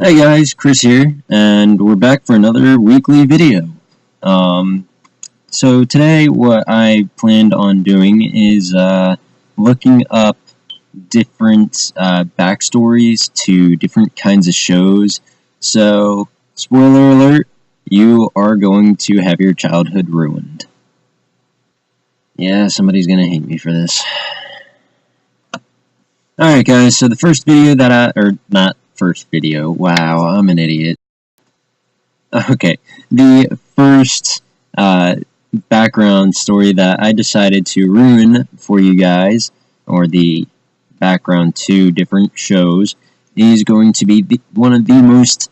Hey guys, Chris here, and we're back for another weekly video. So today what I planned on doing is looking up different backstories to different kinds of shows. So, spoiler alert, you are going to have your childhood ruined. Yeah, somebody's gonna hate me for this. Alright guys, so the first video not first video, wow, I'm an idiot. Okay, the first background story that I decided to ruin for you guys, or the background to different shows, is going to be one of the most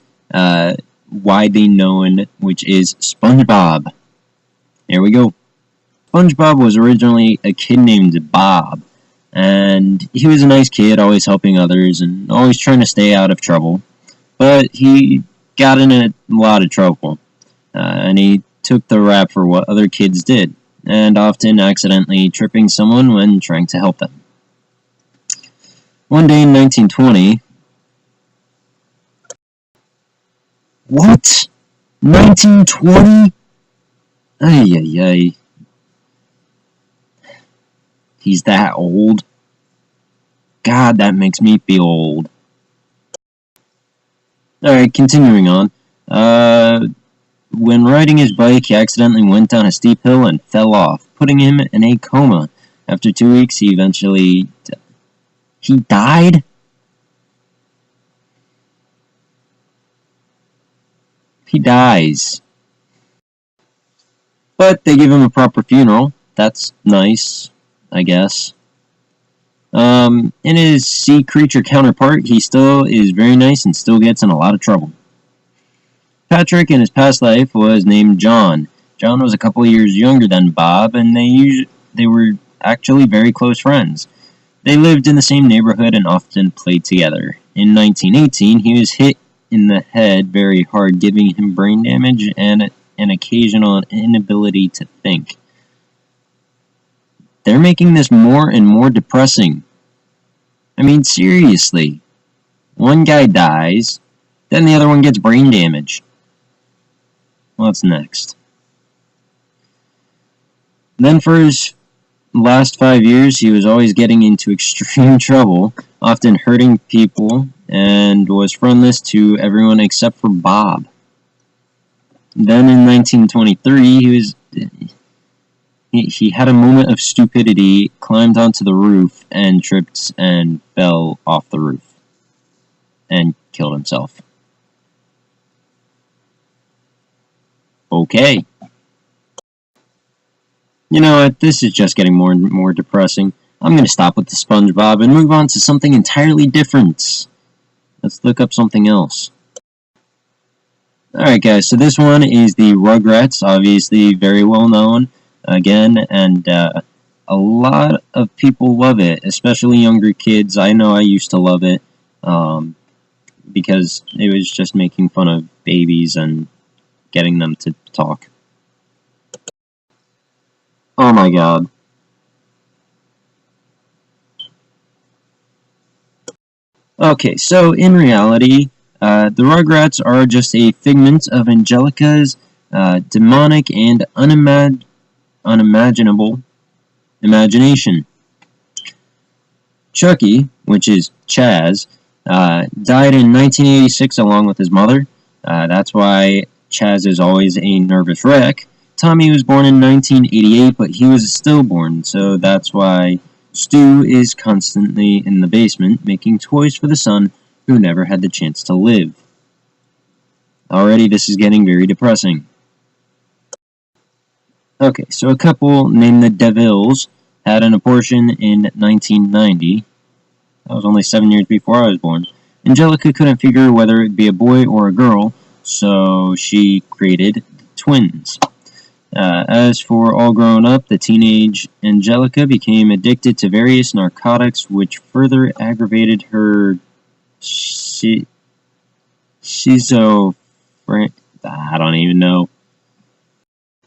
widely known, which is SpongeBob. There we go. SpongeBob was originally a kid named Bob, and he was a nice kid, always helping others, and always trying to stay out of trouble. But he got in a lot of trouble, and he took the rap for what other kids did, and often accidentally tripping someone when trying to help them. One day in 1920... What? 1920? Ay, ay, ay. He's that old? God, that makes me feel old. Alright, continuing on. When riding his bike, he accidentally went down a steep hill and fell off, putting him in a coma. After 2 weeks, he eventually... He died? He dies. But they give him a proper funeral. That's nice, I guess. In his sea creature counterpart, he still is very nice and still gets in a lot of trouble. Patrick, in his past life, was named John. John was a couple of years younger than Bob, and they were actually very close friends. They lived in the same neighborhood and often played together. In 1918, he was hit in the head very hard, giving him brain damage and an occasional inability to think. They're making this more and more depressing. I mean, seriously. One guy dies, then the other one gets brain damage. What's next? Then for his last 5 years, he was always getting into extreme trouble, often hurting people, and was friendless to everyone except for Bob. Then in 1923, he had a moment of stupidity, climbed onto the roof, and tripped and fell off the roof, and killed himself. Okay. You know what, this is just getting more and more depressing. I'm going to stop with the SpongeBob and move on to something entirely different. Let's look up something else. Alright guys, so this one is the Rugrats, obviously very well known, again, and a lot of people love it, especially younger kids. I know I used to love it, because it was just making fun of babies and getting them to talk. Oh my god. Okay, so in reality, the Rugrats are just a figment of Angelica's demonic and unimaginable imagination. Chucky, which is Chaz, died in 1986 along with his mother. That's why Chaz is always a nervous wreck. Tommy was born in 1988, but he was a stillborn, so that's why Stu is constantly in the basement making toys for the son who never had the chance to live. Already this is getting very depressing. Okay, so a couple named the DeVilles had an abortion in 1990. That was only 7 years before I was born. Angelica couldn't figure whether it'd be a boy or a girl, so she created twins. As for all grown up, the teenage Angelica became addicted to various narcotics, which further aggravated her schizophrenia. I don't even know.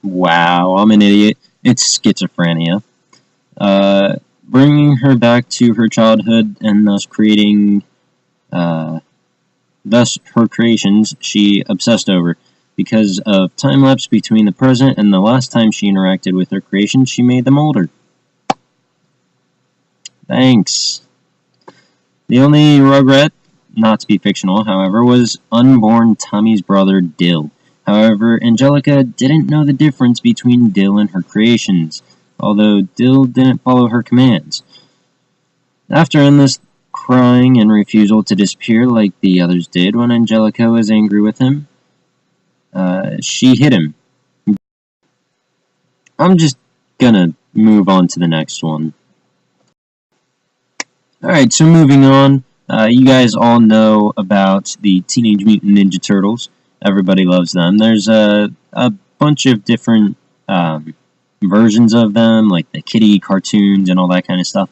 Wow, I'm an idiot. It's schizophrenia. Bringing her back to her childhood and thus creating Thus, her creations she obsessed over. Because of time lapse between the present and the last time she interacted with her creations, she made them older. Thanks. The only regret, not to be fictional, however, was unborn Tommy's brother, Dill. However, Angelica didn't know the difference between Dill and her creations, although Dill didn't follow her commands. After endless crying and refusal to disappear like the others did when Angelica was angry with him, she hit him. I'm just gonna move on to the next one. Alright, so moving on, you guys all know about the Teenage Mutant Ninja Turtles. Everybody loves them. There's a bunch of different versions of them, like the kitty cartoons and all that kind of stuff.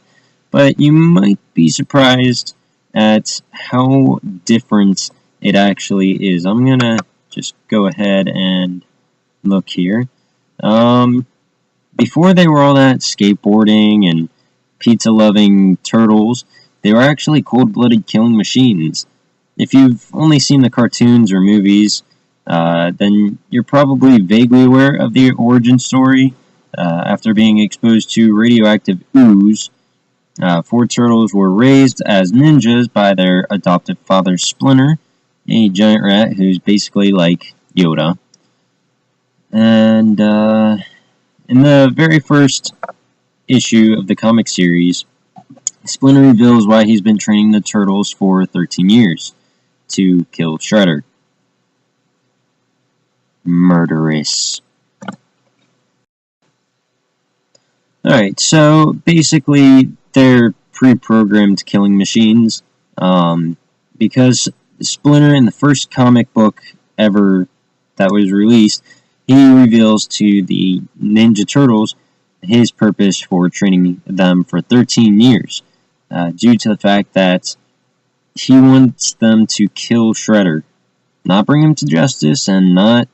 But you might be surprised at how different it actually is. I'm gonna just go ahead and look here. Before they were all that skateboarding and pizza-loving turtles, they were actually cold-blooded killing machines. If you've only seen the cartoons or movies, then you're probably vaguely aware of the origin story. After being exposed to radioactive ooze, 4 turtles were raised as ninjas by their adoptive father Splinter, a giant rat who's basically like Yoda. And in the very first issue of the comic series, Splinter reveals why he's been training the turtles for 13 years, to kill Shredder. Murderous. Alright, so basically they're pre-programmed killing machines, because Splinter in the first comic book ever that was released, he reveals to the Ninja Turtles his purpose for training them for 13 years, due to the fact that he wants them to kill Shredder, not bring him to justice and not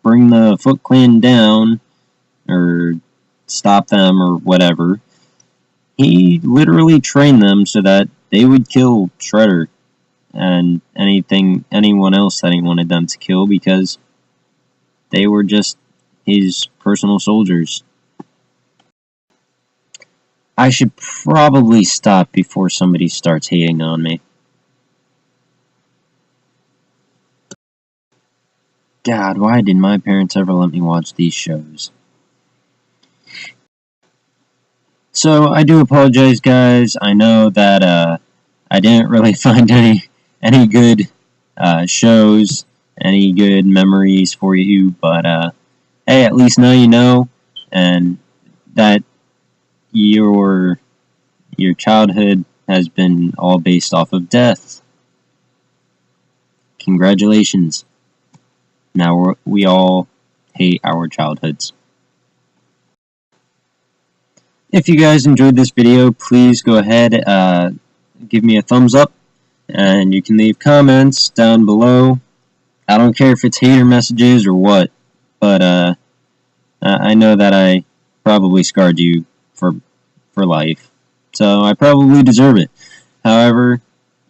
bring the Foot Clan down or stop them or whatever. He literally trained them so that they would kill Shredder and anyone else that he wanted them to kill, because they were just his personal soldiers. I should probably stop before somebody starts hating on me. God, why did my parents ever let me watch these shows? So, I do apologize, guys. I know that I didn't really find any good shows, any good memories for you, but hey, at least now you know, and that your childhood has been all based off of death. Congratulations. Now we all hate our childhoods. If you guys enjoyed this video, please go ahead, give me a thumbs up, and you can leave comments down below. I don't care if it's hater messages or what, but I know that I probably scarred you for life, so I probably deserve it. However,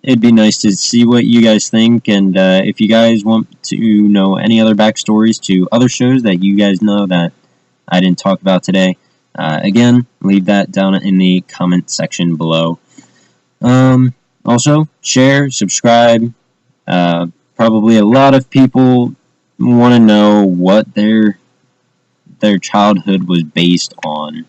it'd be nice to see what you guys think, and if you guys want to know any other backstories to other shows that you guys know that I didn't talk about today, again, leave that down in the comment section below. Also, share, subscribe. Probably a lot of people want to know what their childhood was based on.